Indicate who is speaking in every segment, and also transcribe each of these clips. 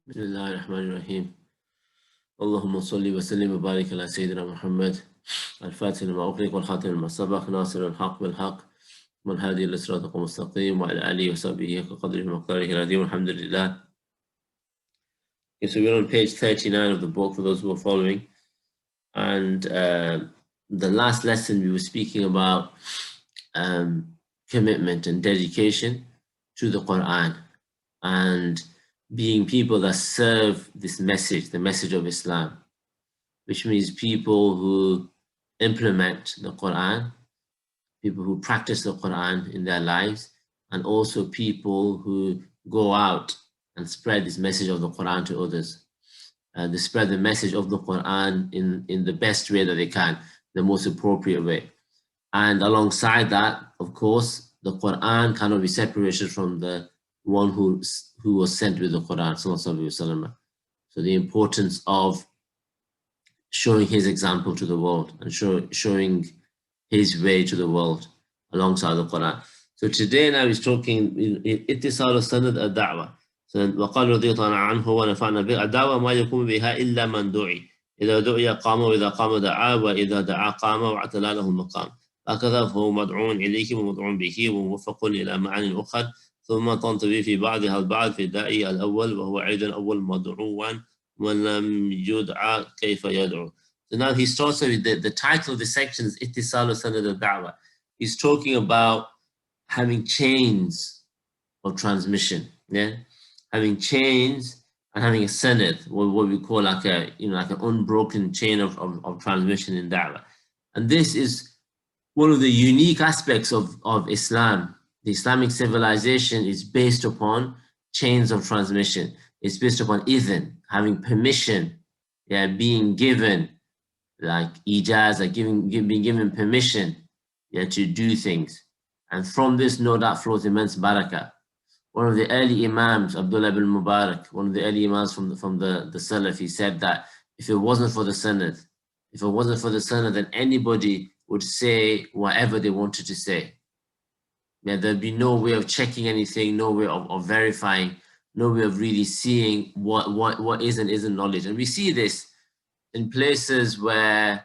Speaker 1: بسم الله الرحمن الرحيم اللهم صل وسلم وبارك على سيدنا محمد الفاتح لما أغلق والخاتم لما سبق ناصر الحق بالحق والهادي إلى صراطك المستقيم وعلى آله وصحبه كقدره ومقداره العظيم والحمد لله. Okay, so we're on page 39 of the book for those who are following, and the last lesson we were speaking about commitment and dedication to the Quran and being people that serve this message, the message of Islam, which means people who implement the Quran, people who practice the Quran in their lives, and also people who go out and spread this message of the Quran to others. They spread the message of the Quran in the best way that they can, the most appropriate way. And alongside that, of course, the Quran cannot be separated from the one who was sent with the Quran, sallallahu alaihi wasallam. So the importance of showing his example to the world and showing his way to the world alongside the Quran. So today now he's talking اتصال السند الدعوة. وقال رضي الله عنه ونفعنا به الدعوة ما يقوم بها إلا من دعي إذا دعي قام وإذا قام دعا وإذا دعا قام واعتلى له المقام هكذا فهو مدعو إليه ومدعو به وموفق إلى معاني أخرى ثم تنطوي في بعضها البعض في الداعي الأول وهو أيضا أول مدعوا وَلَمْ يُدْعَى كَيْفَ يَدْعُو. So now he starts with the title of the section is اتصال سند الدعوة. He's talking about having chains of transmission, yeah, having chains and having a sanad, what we call like a like an unbroken chain of transmission in da'wah. And this is one of the unique aspects of Islam. The Islamic civilization is based upon chains of transmission. It's based upon idhn, having permission, yeah, being given, like ijaz, like being given permission, yeah, to do things. And from this, no doubt, flows immense barakah. One of the early imams, Abdullah ibn Mubarak, one of the early imams from the Salaf, he said that if it wasn't for the sanad, then anybody would say whatever they wanted to say. Yeah, there'd be no way of checking anything, no way of verifying, no way of really seeing what is and isn't knowledge. And we see this in places where,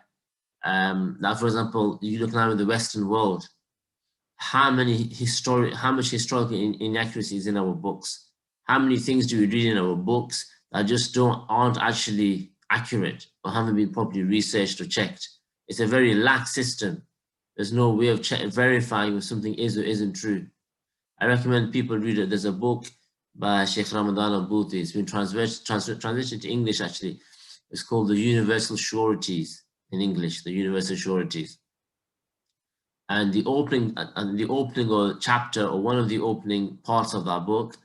Speaker 1: like for example, you look now in the Western world, how much historical inaccuracies in our books. How many things do we read in our books that just aren't actually accurate or haven't been properly researched or checked? It's a very lax system. There's no way of verifying if something is or isn't true. I recommend people read it. There's a book by Sheikh Ramadan al-Bouti. It's been translated to English, actually. It's called The Universal Sureties in English, The Universal Sureties. And the opening or chapter, or one of the opening parts of that book,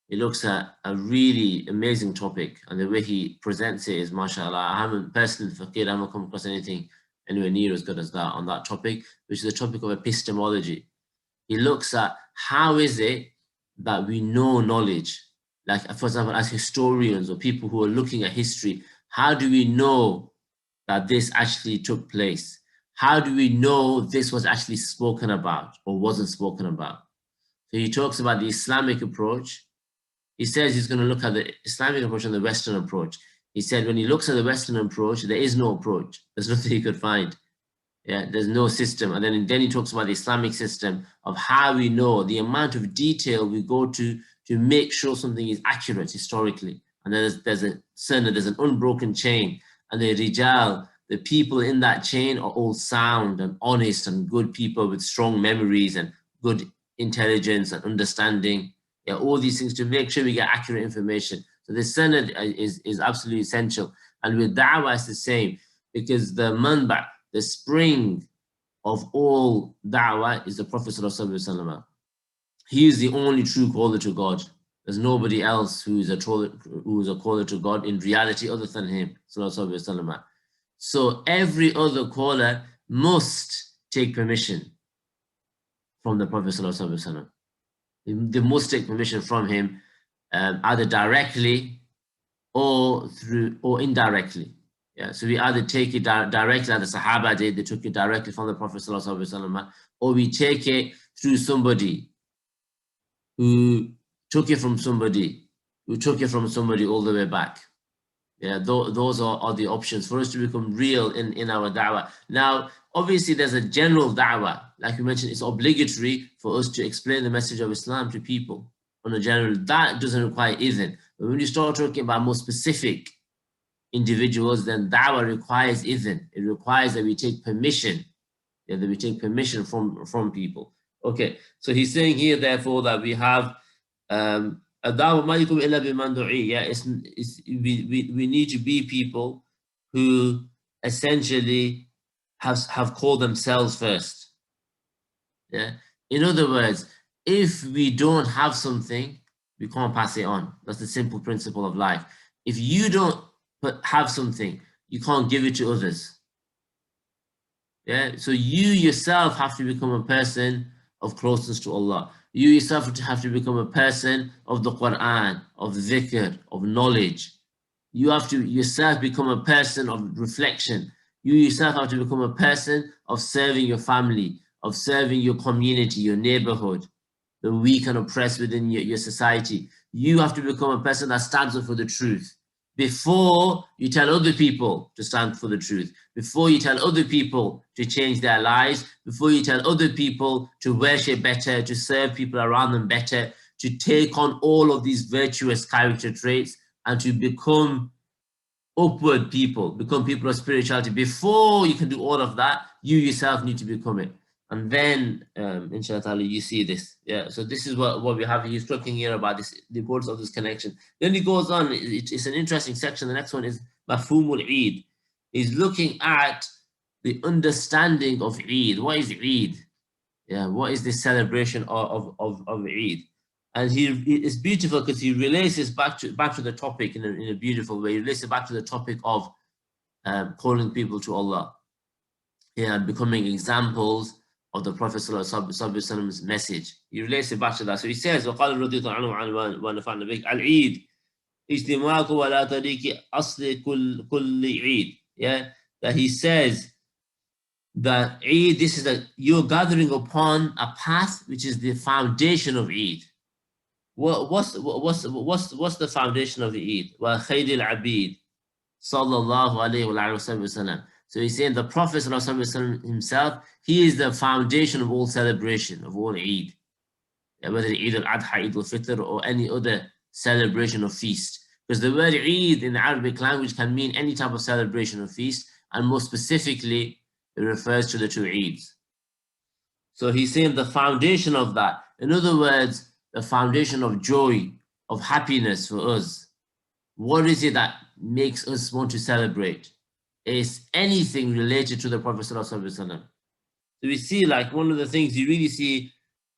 Speaker 1: it looks at a really amazing topic. And the way he presents it is, mashallah, I haven't personally come across anything anywhere near as good as that on that topic, which is the topic of epistemology. He looks at how is it that we know knowledge, like for example, as historians or people who are looking at history, how do we know that this actually took place? How do we know this was actually spoken about or wasn't spoken about? So he talks about the Islamic approach. He says he's going to look at the Islamic approach and the Western approach. He said when he looks at the Western approach, there is no approach. There's nothing he could find. Yeah, there's no system. And then he talks about the Islamic system of how we know the amount of detail we go to make sure something is accurate historically. And there's an unbroken chain. And the rijal, the people in that chain are all sound and honest and good people with strong memories and good intelligence and understanding. Yeah, all these things to make sure we get accurate information. So the sanad is absolutely essential. And with da'wah, it's the same, because the manba', the spring of all da'wah is the Prophet ﷺ. He is the only true caller to God. There's nobody else who is a caller to God in reality other than him, ﷺ. So every other caller must take permission from the Prophet ﷺ. They must take permission from him, either directly or indirectly. Yeah, so we either take it directly, like the Sahaba did, they took it directly from the Prophet ﷺ, or we take it through somebody who took it from somebody we took it from somebody all the way back. Yeah, those are the options for us to become real in our da'wah. Now, obviously, there's a general da'wah. Like you mentioned, it's obligatory for us to explain the message of Islam to people on a general. That doesn't require idhn. But when you start talking about more specific individuals, then da'wah requires idhn. It requires that we take permission. Yeah, that we take permission from people. Okay, so he's saying here, therefore, that we have yeah, we need to be people who essentially have called themselves first. Yeah. In other words, if we don't have something, we can't pass it on. That's the simple principle of life. If you don't have something, you can't give it to others. Yeah. So you yourself have to become a person of closeness to Allah. You yourself have to become a person of the Quran, of dhikr, of knowledge. You have to yourself become a person of reflection. You yourself have to become a person of serving your family, of serving your community, your neighborhood, the weak and oppressed within your society. You have to become a person that stands up for the truth before you tell other people to stand for the truth, before you tell other people to change their lives, before you tell other people to worship better, to serve people around them better, to take on all of these virtuous character traits and to become upward people, become people of spirituality. Before you can do all of that, you yourself need to become it. And then, inshallah, you see this. Yeah, so this is what we have. He's talking here about this, the importance of this connection. Then he goes on, it's an interesting section. The next one is Mafhumul Eid. He's looking at the understanding of Eid. What is Eid? Yeah, what is this celebration of Eid? And it's beautiful because he relates this back to the topic in a beautiful way. He relates it back to the topic of calling people to Allah. Yeah, and becoming examples of the Prophet ﷺ's message. He relates it back to that. So he says, وَقَالَ رَضِيَ اللَّهُ عَنْهُ وَنَفَعْنَا بِهِ الْعِيدُ اجْتِمَاعُكُمْ وَلَا طَرِيقِ أَصْلِ كُلِّ عِيدٍ. Yeah, that he says that Eid, this is that you're gathering upon a path which is the foundation of Eid. What's the foundation of the Eid? Well, خَيْرِ الْعَبِيدِ sallallahu alayhi wa sallam. So he's saying the Prophet himself, he is the foundation of all celebration, of all Eid. Whether Eid al-Adha, Eid al-Fitr, or any other celebration or feast. Because the word Eid in the Arabic language can mean any type of celebration or feast, and more specifically, it refers to the two Eids. So he's saying the foundation of that. In other words, the foundation of joy, of happiness for us. What is it that makes us want to celebrate? It's anything related to the Prophet ﷺ. So we see, like, one of the things you really see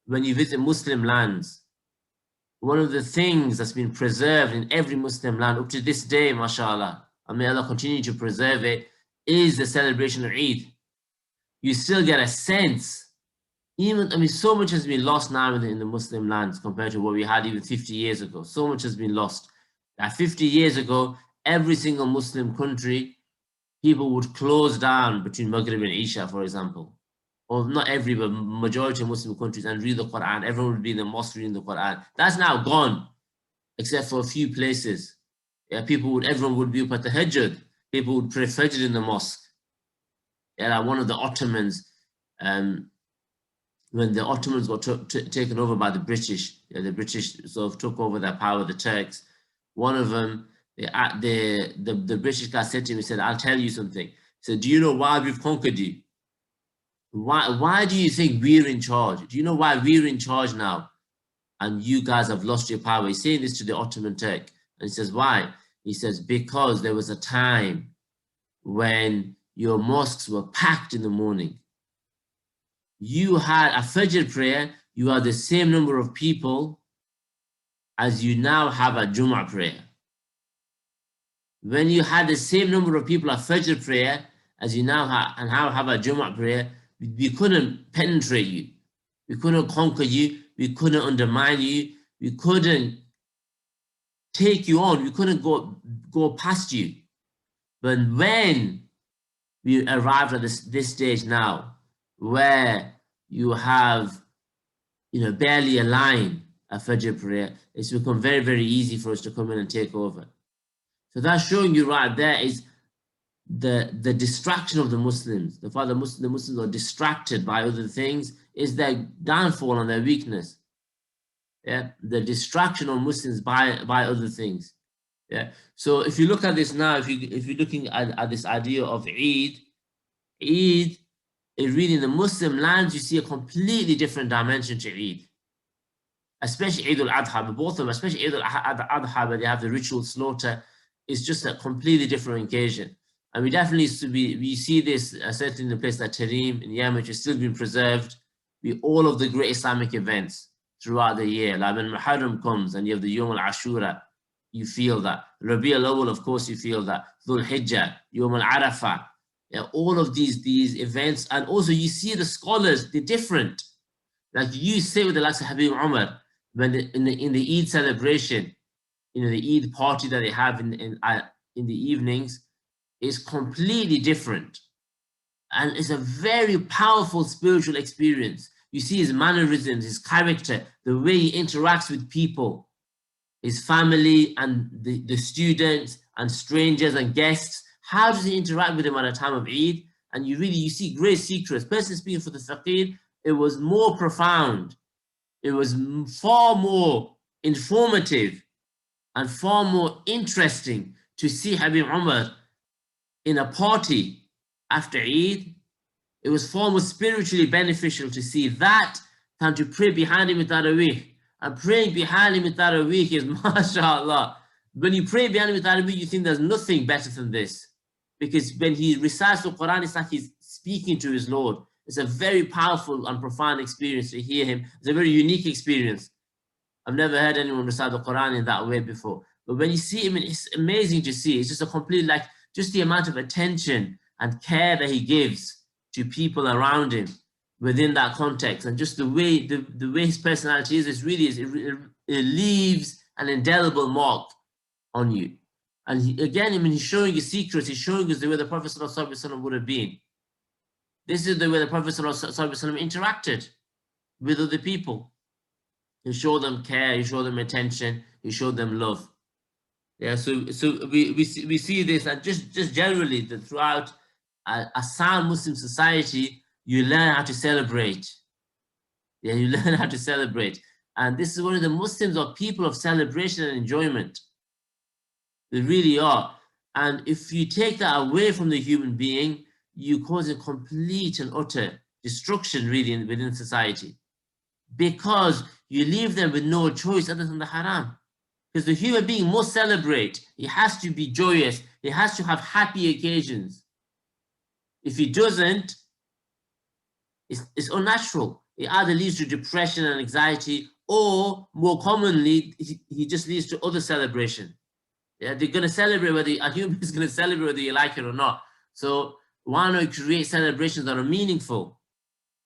Speaker 1: when you visit Muslim lands, one of the things that's been preserved in every Muslim land up to this day, mashallah, and may Allah continue to preserve it, is the celebration of Eid. You still get a sense, so much has been lost now in the Muslim lands compared to what we had even 50 years ago. So much has been lost. 50 years ago, every single Muslim country, people would close down between Maghrib and Isha, for example. Or not every, but majority of Muslim countries, and read the Quran. Everyone would be in the mosque reading the Quran. That's now gone, except for a few places. Yeah, everyone would be up at the Tahajjud. People would pray Fajr in the mosque. Yeah, like one of the Ottomans, when the Ottomans got taken over by the British, the British sort of took over their power, the Turks. One of them, the British guy said to him, he said, I'll tell you something. He said, do you know why we've conquered you? Why do you think we're in charge? Do you know why we're in charge now? And you guys have lost your power. He's saying this to the Ottoman Turk. And he says, why? He says, because there was a time when your mosques were packed in the morning. You had a Fajr prayer, you had the same number of people as you now have a Jum'ah prayer. When you had the same number of people at Fajr prayer as you now have a Jum'ah prayer, we couldn't penetrate you. We couldn't conquer you. We couldn't undermine you. We couldn't take you on. We couldn't go past you. But when we arrived at this stage now, where you have barely a line a Fajr prayer, it's become very, very easy for us to come in and take over. So that's showing you right there is the distraction of the Muslims. The fact that the Muslims are distracted by other things is their downfall and their weakness. Yeah, the distraction of Muslims by other things. Yeah. So if you look at this now, if you're looking at this idea of Eid is really in the Muslim lands, you see a completely different dimension to Eid. Especially Eid al-Adha, but both of them, especially Eid al-Adha, where they have the ritual slaughter, it's just a completely different occasion. And we definitely we see this certainly in a place like Tarim in Yemen, which is still being preserved. All of the great Islamic events throughout the year, like when Muharram comes and you have the Yom al-Ashura, you feel that. Rabi al-Awwal, of course, you feel that. Dhul Hijjah, Yom al-Arafah, yeah, all of these events. And also you see the scholars, they're different. Like you say with the likes of Habib Umar, when in the Eid celebration, the Eid party that they have in the evenings is completely different. And it's a very powerful spiritual experience. You see his mannerisms, his character, the way he interacts with people, his family and the students and strangers and guests. How does he interact with them at a time of Eid? And you see great secrets. Personally speaking, for the faqir, it was more profound. It was far more informative and far more interesting to see Habib Umar in a party after Eid. It was far more spiritually beneficial to see that than to pray behind him with Taraweeh. And praying behind him with Taraweeh is, mashallah. When you pray behind him with Taraweeh, you think there's nothing better than this. Because when he recites the Quran, it's like he's speaking to his Lord. It's a very powerful and profound experience to hear him. It's a very unique experience. I've never heard anyone recite the Quran in that way before. But when you see him, it's amazing to see. It's just a complete, just the amount of attention and care that he gives to people around him within that context. And just the way his personality is, it leaves an indelible mark on you. And he's showing you secrets. He's showing us the way the Prophet ﷺ would have been. This is the way the Prophet ﷺ interacted with other people. He showed them care, he showed them attention, he showed them love. Yeah, so we see this, and just generally that throughout a sound Muslim society, you learn how to celebrate. Yeah, you learn how to celebrate. And this is one of the Muslims are people of celebration and enjoyment. They really are. And if you take that away from the human being, you cause a complete and utter destruction really within society. Because you leave them with no choice other than the haram. Because the human being must celebrate. He has to be joyous. He has to have happy occasions. If he doesn't, it's unnatural. It either leads to depression and anxiety, or more commonly, he just leads to other celebration. Yeah, they're going to celebrate a human is going to celebrate whether you like it or not. So why not create celebrations that are meaningful?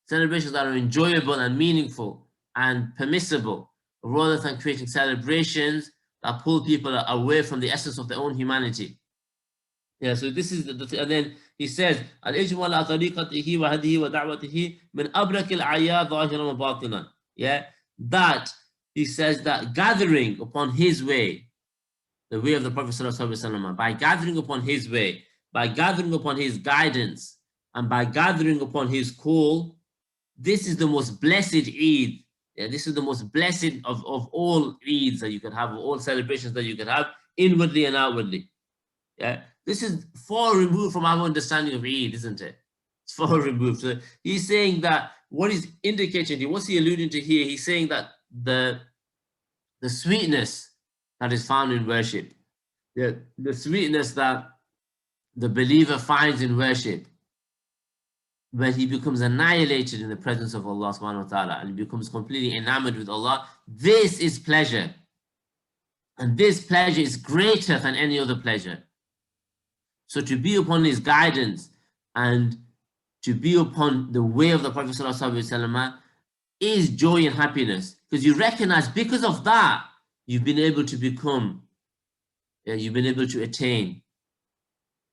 Speaker 1: Celebrations that are enjoyable and meaningful and permissible, rather than creating celebrations that pull people away from the essence of their own humanity. Yeah, so this is and then he says, Al-ijma ala tariqatihi wa hadihi wa da'watihi min abrak al-a'yad zahiran wa batinan. Yeah, that he says that gathering upon his way, the way of the Prophet ﷺ, by gathering upon his way, by gathering upon his guidance, and by gathering upon his call, this is the most blessed Eid. Yeah, this is the most blessed of all Eids that you could have, of all celebrations that you could have, inwardly and outwardly. Yeah, this is far removed from our understanding of Eid, isn't it? It's far removed. So he's saying that what he's indicating here, what's he alluding to here? He's saying that the sweetness that is found in worship, the sweetness that the believer finds in worship, when he becomes annihilated in the presence of Allah subhanahu wa ta'ala and he becomes completely enamored with Allah, this is pleasure. And this pleasure is greater than any other pleasure. So to be upon his guidance and to be upon the way of the Prophet ﷺ is joy and happiness. Because you recognize because of that, you've been able to become, you've been able to attain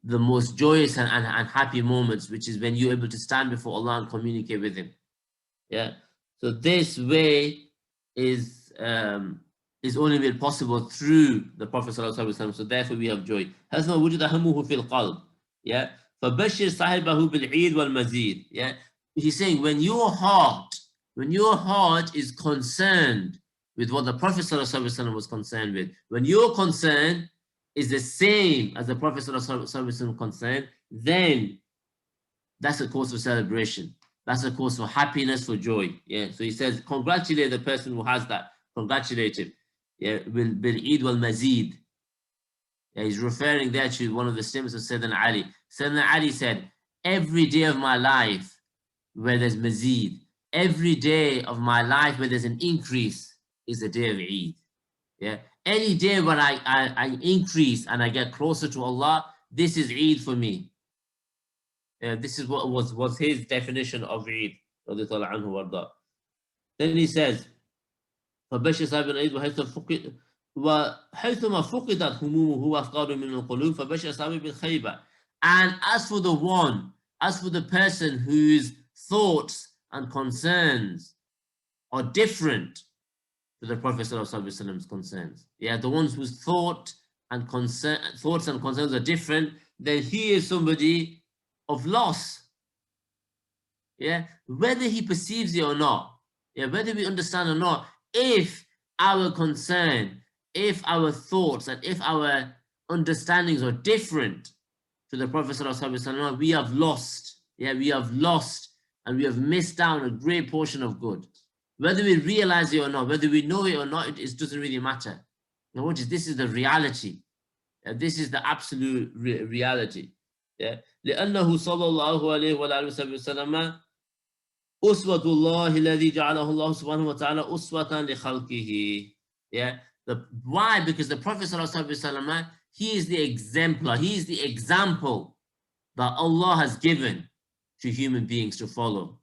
Speaker 1: the most joyous and happy moments, which is when you're able to stand before Allah and communicate with Him. Yeah. So this way is is only made possible through the Prophet ﷺ. So therefore we have joy. حَيْثُمَا وُجِدَ هَمُّهُ فِي الْقَلْبِ. Yeah. فَبَشِّرْ صَاحِبَهُ بِالْعِيدِ وَالْمَزِيدِ. Yeah. He's saying when your heart is concerned with what the Prophet ﷺ was concerned with, when your concern is the same as the Prophet ﷺ concerned, then that's a cause for celebration. That's a cause for happiness, for joy. Yeah. So he says, congratulate the person who has that. Congratulate him. Yeah. Bil-Eid wal-Mazid. Yeah, he's referring there to one of the statements of Sayyidina Ali. Sayyidina Ali said, every day of my life where there's Mazid, every day of my life where there's an increase is a day of Eid. Yeah. Any day when I increase and I get closer to Allah, this is Eid for me. This is what was his definition of Eid. Then he says, فبشر صاحب العيد وحيثما فقدت همومه وأفكاره من القلوب فبشر صاحب بالخيبة. And as for the person whose thoughts and concerns are different to the Prophet ﷺ's concerns, yeah, the ones whose thoughts and concerns are different, then he is somebody of loss. Yeah, whether he perceives it or not, yeah, whether we understand or not, if our concern, if our thoughts, and if our understandings are different to the Prophet ﷺ, we have lost. Yeah, we have lost and we have missed out a great portion of good. Whether we realize it or not, whether we know it or not, it doesn't really matter. Now, this is the reality. This is the absolute reality. Yeah. لأنه صلى الله عليه وآله وسلم أسوة الله الذي جعله الله سبحانه وتعالى أسوة لخلقه. Yeah. Why? Because the Prophet ﷺ, he is the exemplar, he is the example that Allah has given to human beings to follow.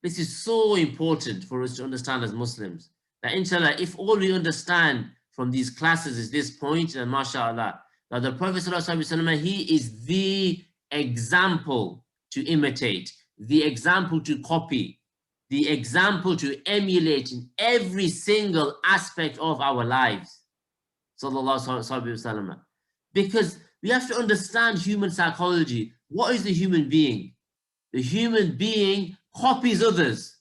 Speaker 1: This is so important for us to understand as Muslims. That inshallah, if all we understand from these classes is this point, then mashallah, that the Prophet ﷺ, he is the example to imitate, the example to copy, the example to emulate in every single aspect of our lives. Sallallahu Alaihi Wasallam. Because we have to understand human psychology. What is the human being? The human being copies others.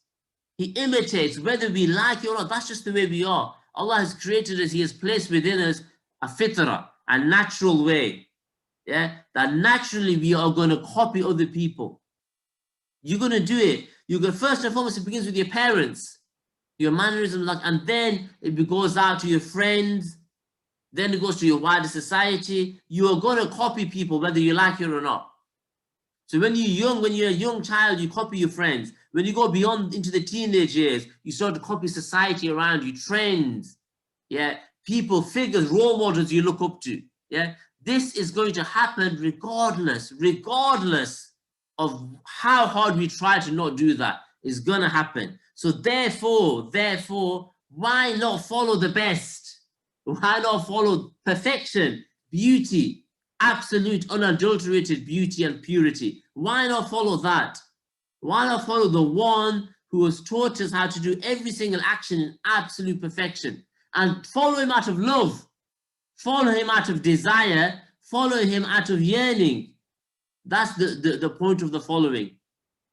Speaker 1: He imitates, whether we like it or not. That's just the way we are. Allah has created us. He has placed within us a fitrah, a natural way. Yeah, that naturally we are going to copy other people. You're going to do it. First and foremost, it begins with your parents, your mannerisms, and then it goes out to your friends. Then it goes to your wider society. You are going to copy people, whether you like it or not. So when you're a young child, you copy your friends. When you go beyond into the teenage years, you start to copy society around you, trends, yeah, people, figures, role models you look up to. Yeah, this is going to happen regardless of how hard we try to not do that. It's going to happen. So therefore, why not follow the best? Why not follow perfection, beauty, absolute, unadulterated beauty and purity? Why not follow that? Why not follow the one who has taught us how to do every single action in absolute perfection? And follow him out of love, follow him out of desire, follow him out of yearning. That's the point of the following.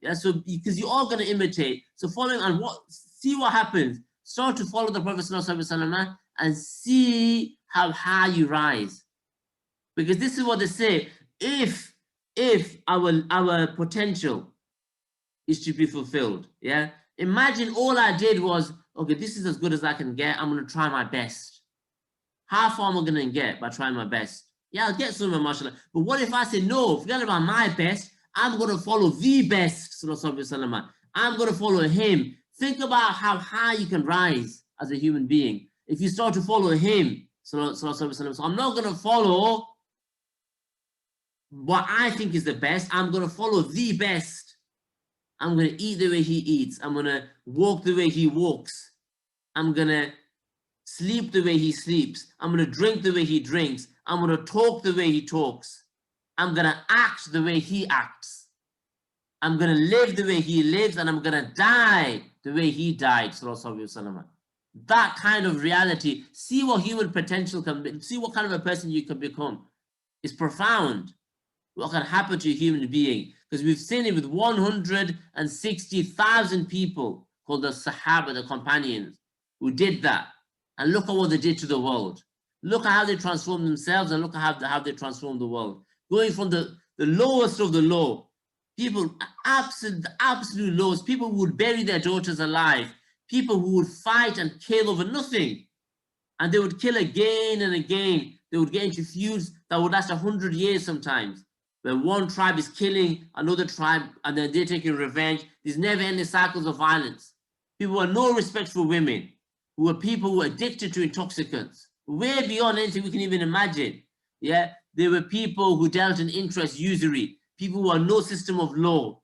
Speaker 1: Yeah, so because you are going to imitate, so following and see what happens. Start to follow the Prophet ﷺ and see how high you rise. Because this is what they say: if our potential is to be fulfilled, yeah. Imagine all I did was, okay, this is as good as I can get. I'm going to try my best. How far am I going to get by trying my best? Yeah, I'll get somewhere, mashallah. But what if I say, no, forget about my best. I'm going to follow the best. I'm going to follow him. Think about how high you can rise as a human being if you start to follow him. So I'm not going to follow what I think is the best. I'm going to follow the best. I'm going to eat the way he eats. I'm going to walk the way he walks. I'm going to sleep the way he sleeps. I'm going to drink the way he drinks. I'm going to talk the way he talks. I'm going to act the way he acts. I'm going to live the way he lives, and I'm going to die the way he died. that kind of reality, see what human potential can be, see what kind of a person you can become. It's profound what can happen to a human being, because we've seen it with 160,000 people called the Sahaba, the companions, who did that. And look at what they did to the world. Look at how they transformed themselves, and look at how they transformed the world. Going from the lowest of the low, people, absolute lowest, people who would bury their daughters alive, people who would fight and kill over nothing. And they would kill again and again. They would get into feuds that would last 100 years sometimes. When one tribe is killing another tribe and then they're taking revenge, there's never any cycles of violence. People had no respect for women, who were people who were addicted to intoxicants, way beyond anything we can even imagine. Yeah, there were people who dealt in interest, usury, people who had no system of law,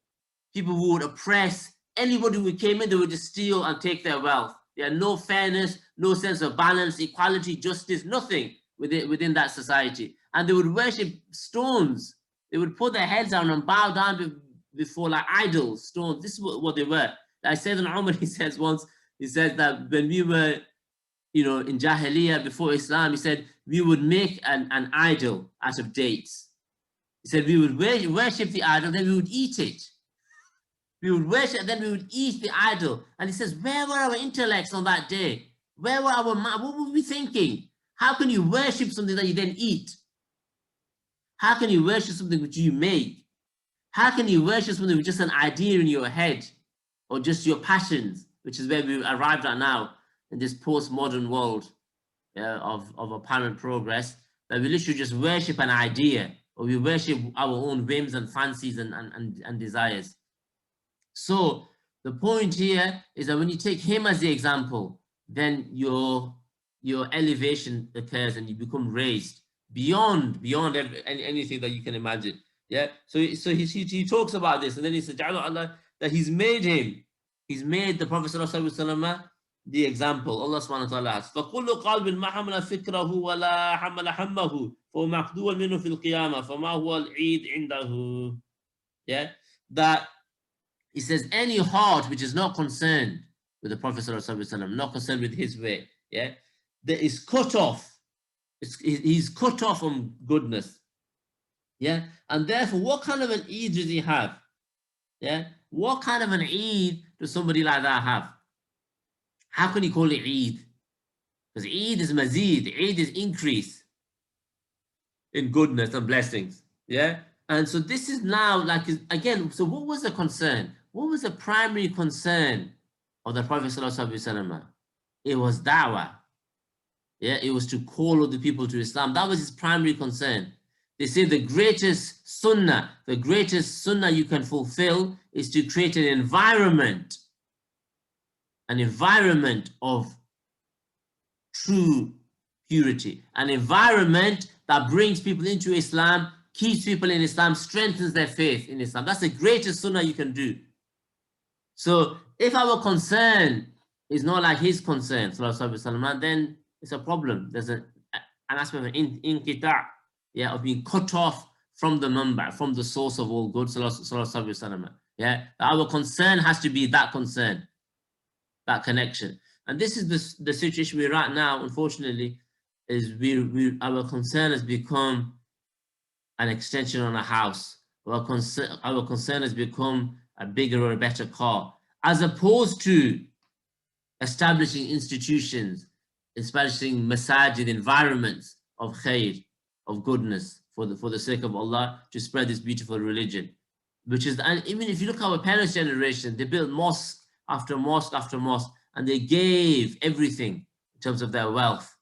Speaker 1: people who would oppress anybody who came in, they would just steal and take their wealth. There had no fairness, no sense of balance, equality, justice, nothing within that society. And they would worship stones. They would put their heads down and bow down before like idols, stones. This is what they were. Like Sayyidina Umar, he says once, he says that when we were, in Jahiliyyah before Islam, he said we would make an idol out of dates. He said we would worship the idol, then we would eat it. We would worship, then we would eat the idol. And he says, where were our intellects on that day? Where were our minds? What were we thinking? How can you worship something that you then eat? How can you worship something which you make? How can you worship something with just an idea in your head, or just your passions, which is where we've arrived at now in this postmodern world of apparent progress, that we literally just worship an idea, or we worship our own whims and fancies and desires. So the point here is that when you take him as the example, then your elevation occurs and you become raised beyond anything that you can imagine. Yeah. So he talks about this, and then he said Allah, that he's made the Prophet ﷺ the example. Allah subhanahu wa ta'ala has فَكُلُّ قَلْبٍ مَا حَمَلَ فِكْرَهُ وَلَا حَمَلَ حَمَّهُ فَهُوَ مَخْدُوٌ مِنْهُ فِي الْقِيَامَةِ فَمَا هُوَ الْعِيدُ عِنْدَهُ. Yeah. That he says any heart which is not concerned with the Prophet ﷺ, not concerned with his way, yeah, that is cut off. He's cut off from goodness. Yeah. And therefore, what kind of an Eid does he have? Yeah. What kind of an Eid does somebody like that have? How can you call it Eid? Because Eid is mazid, Eid is increase in goodness and blessings. Yeah. And so this is now like, again, so what was the concern? What was the primary concern of the Prophet ﷺ? It was da'wah. Yeah, it was to call other people to Islam. That was his primary concern. They say the greatest sunnah you can fulfill is to create an environment of true purity, an environment that brings people into Islam, keeps people in Islam, strengthens their faith in Islam. That's the greatest sunnah you can do. So if our concern is not like his concern, then it's a problem. There's an aspect of inqita', yeah, of being cut off from the manba', from the source of all good, yeah. Our concern has to be that concern, that connection. And this is the situation we're at now, unfortunately, is our concern has become an extension on a house. Our concern has become a bigger or a better car, as opposed to establishing institutions, establishing masajid, environments of khair, of goodness, for the sake of Allah, to spread this beautiful religion. Which is, and even if you look at our parents' generation, they built mosque after mosque after mosque, and they gave everything in terms of their wealth.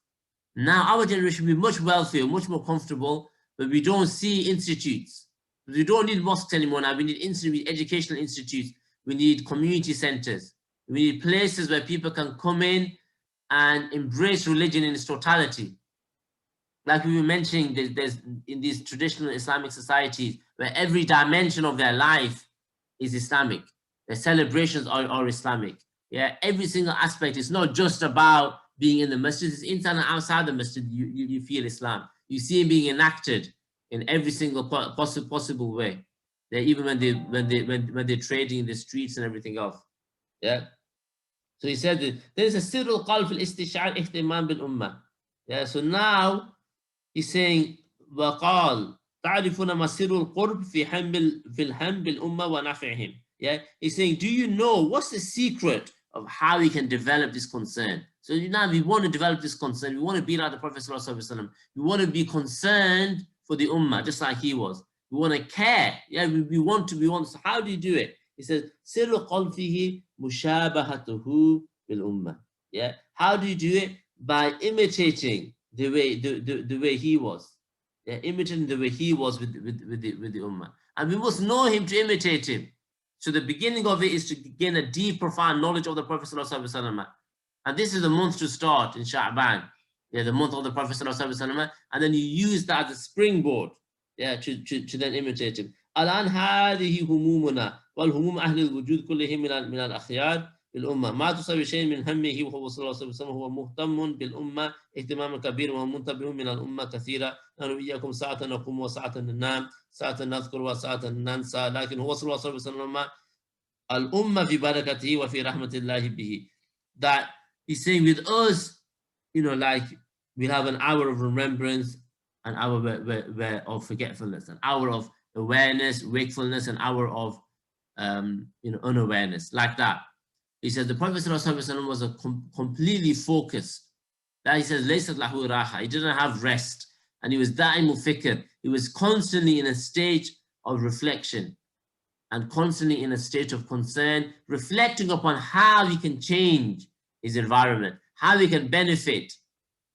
Speaker 1: Now our generation will be much wealthier, much more comfortable, but we don't see institutes. We don't need mosques anymore now. We need educational institutes. We need community centers. We need places where people can come in and embrace religion in its totality. Like we were mentioning, there's in these traditional Islamic societies where every dimension of their life is Islamic. Their celebrations are Islamic. Yeah, every single aspect is not just about being in the masjid. It's inside and outside the masjid. You feel Islam. You see it being enacted in every single possible way. Even when they're trading in the streets and everything else. Yeah. So he said that there is a sirrul qalb fil istish'ar ihtimam bil ummah. Yeah, so now he's saying وقال تعرفون مسير القرب في الهم بالأمة ونفعهم. Yeah, he's saying, do you know what's the secret of how we can develop this concern? So now we want to develop this concern. We want to be like the Prophet ﷺ. We want to be concerned for the ummah, just like he was. We want to care. Yeah, we want to. So how do you do it? He says, سر قلبه مشابهته بالأمة. Yeah, how do you do it? By imitating the way he was. Yeah, imitating the way he was with the ummah. And we must know him to imitate him. So the beginning of it is to gain a deep, profound knowledge of the Prophet ﷺ. And this is the month to start in Sha'ban. Yeah, the month of the Prophet ﷺ. And then you use that as a springboard, yeah, to then imitate him. الآن هذه همومنا والهموم أهل الوجود كلهم من الأخيار بالأمة ما تساوي شيء من همه وهو صلى الله عليه وسلم هو مهتم بالأمة اهتماما كبيرا ومنتبه من الأمة كثيرا نحن وإياكم ساعة نقوم وساعة ننام ساعة نذكر وساعة ننسى لكن هو صلى الله عليه وسلم الأمة في بركته وفي رحمة الله به. That he's saying with us, you know, like we have an hour of remembrance, an hour of forgetfulness, an hour of awareness, wakefulness, an hour of unawareness, like that. He says the Prophet ﷺ was completely focused. That he says, "Laysat lahu raha." He didn't have rest, and he was da'imu fikr. He was constantly in a state of reflection, and constantly in a state of concern, reflecting upon how he can change his environment, how he can benefit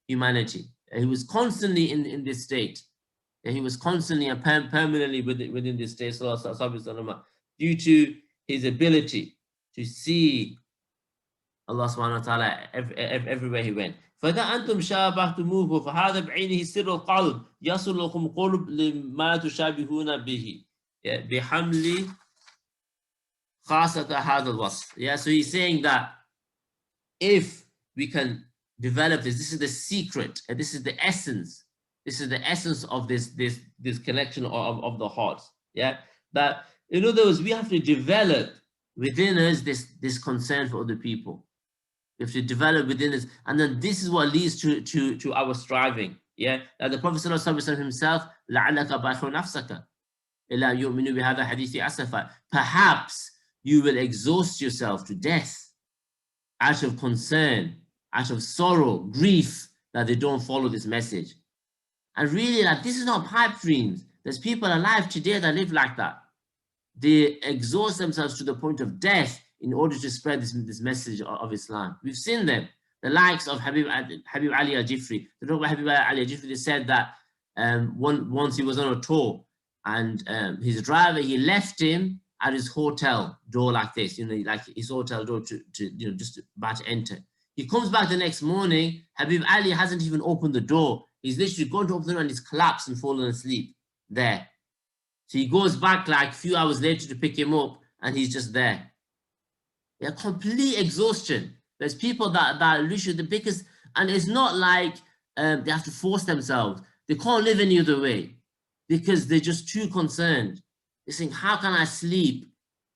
Speaker 1: humanity. He was constantly in this state. He was constantly and permanently within this state, due to his ability to see Allah subhanahu wa ta'ala everywhere he went. فإذا أنتم شابهتموه فهذا بعينه سر القلب يصل لكم قرب لما تشابهون به بحمل خاصة هذا الوصف. Yeah, so he's saying that if we can develop this is the secret, and this is the essence. This is the essence of this connection of the hearts. Yeah, that in other words, we have to develop within us this concern for other people. We have to develop within us, and then this is what leads to our striving. Yeah, that the Prophet ﷺ himself, لَعَلَّكَ بَاخِعٌ نَفْسَكَ إِلَّا يُؤْمِنُوا بِهَذَا الْحَدِيثِ أَسَفًا. Perhaps you will exhaust yourself to death out of concern, out of sorrow, grief that they don't follow this message. And really, like, this is not pipe dreams. There's people alive today that live like that. They exhaust themselves to the point of death in order to spread this message of Islam. We've seen them. The likes of Habib Ali al-Jifri. The talk about Habib Ali al-Jifri, they said that once he was on a tour, and his driver, he left him at his hotel door like this, like his hotel door to just about to enter. He comes back the next morning, Habib Ali hasn't even opened the door. He's literally going to open the door and he's collapsed and fallen asleep there. So he goes back like a few hours later to pick him up and he's just there. Yeah, complete exhaustion. There's people that literally the biggest, and it's not like they have to force themselves. They can't live any other way because they're just too concerned. They're saying, how can I sleep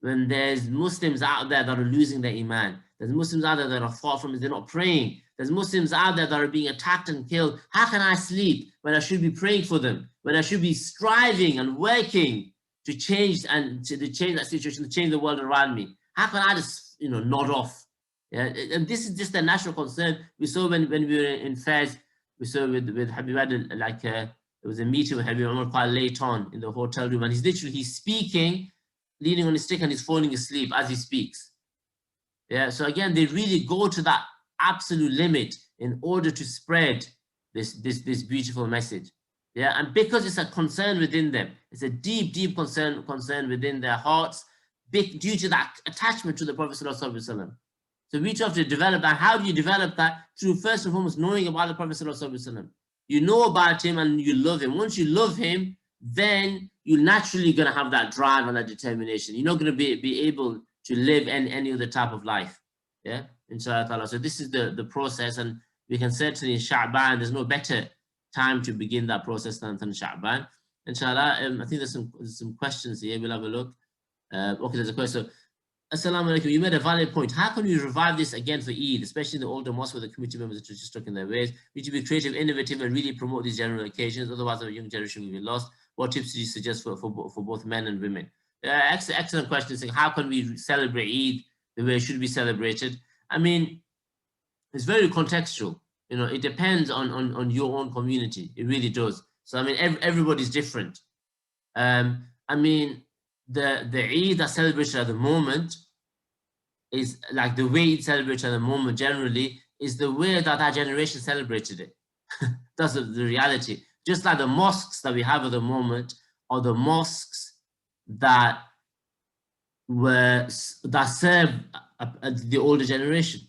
Speaker 1: when there's Muslims out there that are losing their iman? There's Muslims out there that are far from it, they're not praying. There's Muslims out there that are being attacked and killed. How can I sleep when I should be praying for them? When I should be striving and working to change that situation, to change the world around me? How can I just nod off? Yeah, and this is just a national concern. We saw when we were in Fez, we saw with Habib Adil, like there was a meeting with Habib Umar quite late on in the hotel room, and he's speaking, leaning on his stick, and he's falling asleep as he speaks. Yeah, so again, they really go to that absolute limit in order to spread this beautiful message. Yeah, and because it's a concern within them, it's a deep concern within their hearts, due to that attachment to the Prophet ﷺ. So we have to develop that. How do you develop that? Through first and foremost knowing about the Prophet ﷺ. You know about him and you love him. Once you love him, then you're naturally going to have that drive and that determination. You're not going to be able to live any other type of life. Yeah, inshallah. So this is the process, and we can certainly in Sha'ban, there's no better time to begin that process than Sha'ban. Inshallah, I think there's some questions here. We'll have a look. Okay, there's a question. Assalamu alaikum. You made a valid point. How can we revive this again for Eid, especially in the older mosques where the community members are just stuck in their ways? We need to be creative, innovative, and really promote these general occasions. Otherwise, our young generation will be lost. What tips do you suggest for both men and women? Excellent question. Saying how can we celebrate Eid the way it should be celebrated? I mean, it's very contextual. You know, it depends on your own community. It really does. So I mean, everybody's different. I mean, the Eid that's celebrated at the moment is like the way it's celebrated at the moment generally is the way that our generation celebrated it. That's the reality. Just like the mosques that we have at the moment are the mosques that serve the older generation.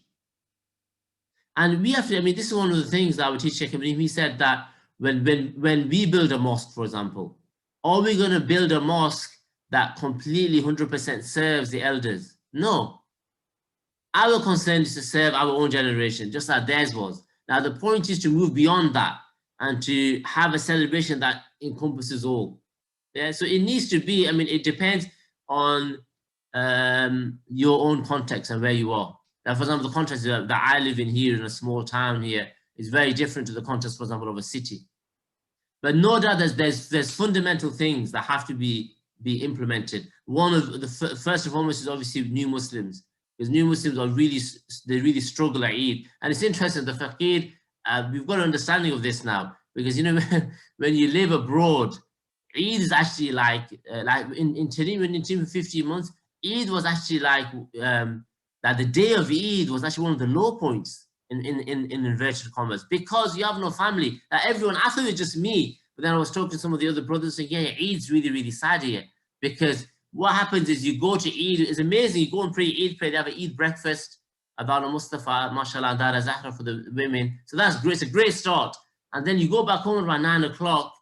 Speaker 1: And we have to, I mean, this is one of the things that our teacher, he said that when we build a mosque, for example, are we going to build a mosque that completely 100% serves the elders? No. Our concern is to serve our own generation, just like theirs was. Now, the point is to move beyond that and to have a celebration that encompasses all. Yeah, so it needs to be, I mean, it depends on your own context and where you are. Now, for example, the context that I live in here in a small town here is very different to the context, for example, of a city. But no doubt there's fundamental things that have to be implemented. One of the first and foremost is obviously new Muslims, because new Muslims are really struggle at Eid. And it's interesting, the faqir, we've got an understanding of this now, because you know when you live abroad, Eid is actually like in Tarim, in 15 months, Eid was actually like that the day of Eid was actually one of the low points in inverted commas, because you have no family. Everyone, I thought it was just me, but then I was talking to some of the other brothers saying, yeah, Eid's really, really sad here, because what happens is you go to Eid, it's amazing, you go and pray Eid prayer, they have an Eid breakfast, Adana Mustafa, mashallah, Dara Zahra for the women. So that's great, it's a great start. And then you go back home around 9 o'clock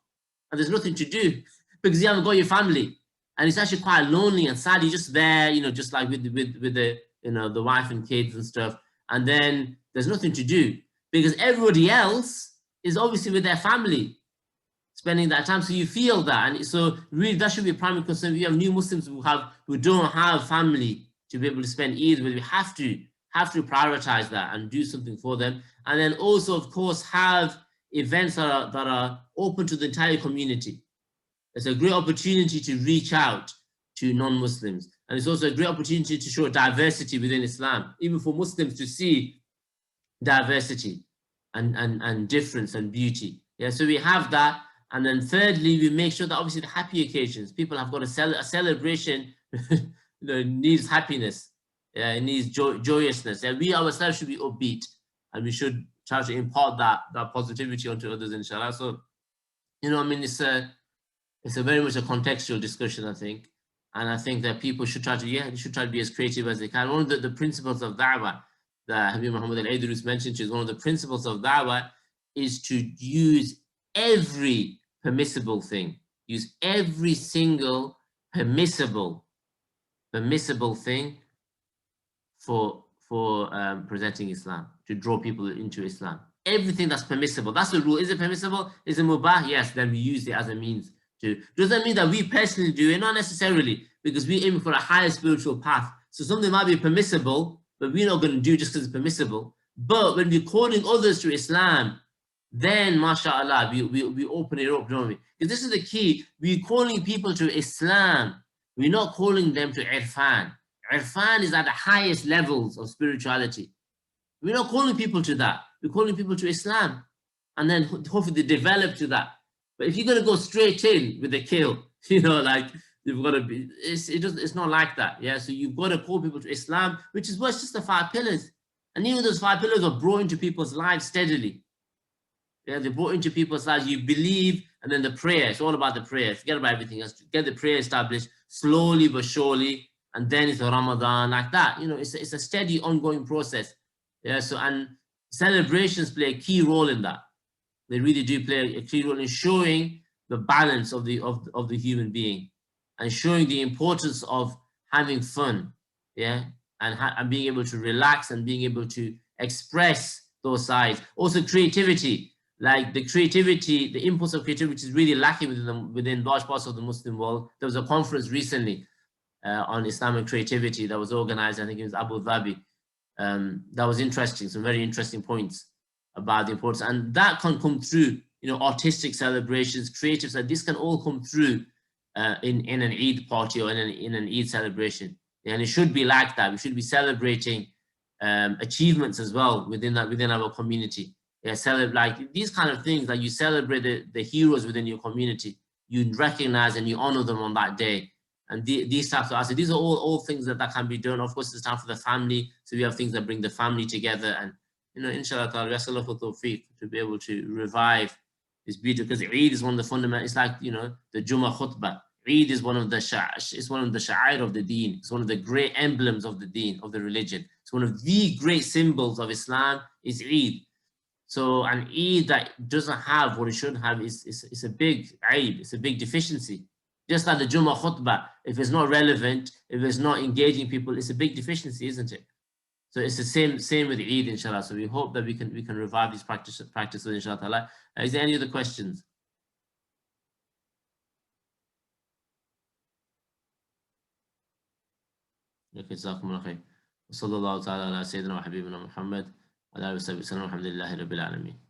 Speaker 1: and there's nothing to do because you haven't got your family. And it's actually quite lonely and sad. You're just there, you know, just like with the, you know, the wife and kids and stuff. And then there's nothing to do because everybody else is obviously with their family, spending that time. So you feel that. And so really that should be a primary concern. We have new Muslims who don't have family to be able to spend Eid with. We have to prioritize that and do something for them. And then also, of course, have events that are open to the entire community. It's a great opportunity to reach out to non-Muslims. And it's also a great opportunity to show diversity within Islam, even for Muslims to see diversity and difference and beauty. Yeah, so we have that. And then thirdly, we make sure that obviously the happy occasions, people have got a celebration you know, needs happiness. Yeah, it needs joyousness. And we ourselves should be upbeat and we should try to impart that positivity onto others, inshallah. So, you know, I mean, it's a very much a contextual discussion, I think. And I think that people should try to be as creative as they can. One of the principles of da'wah that Habib Muhammad al-Aidrus mentioned is one of the principles of da'wah is to use every permissible thing. Use every single permissible thing for presenting Islam, to draw people into Islam. Everything that's permissible. That's the rule. Is it permissible? Is it mubah? Yes, then we use it as a means to. Doesn't mean that we personally do it, not necessarily, because we aim for a higher spiritual path. So something might be permissible, but we're not going to do just because it's permissible. But when we're calling others to Islam, then mashallah, we open it up, don't we? Because this is the key. We're calling people to Islam. We're not calling them to irfan. Irfan is at the highest levels of spirituality. We're not calling people to that. We're calling people to Islam. And then hopefully they develop to that. But if you're going to go straight in with the kill, you know, like you've got to be, it's not like that. Yeah. So you've got to call people to Islam, which is what's just the 5 pillars. And even those 5 pillars are brought into people's lives steadily. Yeah, they're brought into people's lives. You believe, and then the prayer. It's all about the prayer. Forget about everything else. Get the prayer established slowly but surely. And then it's a Ramadan, like that. You know, it's a steady, ongoing process. Yeah. So, and celebrations play a key role in that. They really do play a key role in showing the balance of the human being, and showing the importance of having fun. Yeah, and being able to relax and being able to express those sides. Also, creativity. Like the creativity, the impulse of creativity is really lacking within large parts of the Muslim world. There was a conference recently on Islamic creativity that was organized. I think it was Abu Dhabi. That was interesting. Some very interesting points about the importance, and that can come through. Artistic celebrations, creative. So this can all come through in an Eid party or in an Eid celebration. And it should be like that. We should be celebrating achievements as well within our community. Yeah, like these kind of things, like you celebrate the heroes within your community. You recognize and you honor them on that day. And these types of assets, these are all things that can be done. Of course, it's time for the family. So we have things that bring the family together. And, inshallah ta'ala, we ask Allah for tawfiq to be able to revive this beauty. Because Eid is one of the fundamental, it's like, the Jummah khutbah. Eid is one of the sha'air of the deen. It's one of the great emblems of the deen, of the religion. It's one of the great symbols of Islam is Eid. So an Eid that doesn't have what it should have is a big aib, it's a big deficiency. Just like the Jummah khutbah, if it's not relevant, if it's not engaging people, it's a big deficiency, isn't it? So it's the same with Eid, inshallah. So we hope that we can revive these practices, inshallah. Is there any other questions? Okay, jazakumullah khair. وصلى الله تعالى على سيدنا وحبيبنا محمد وعلى آله وصحبه وسلم والحمد لله رب العالمين.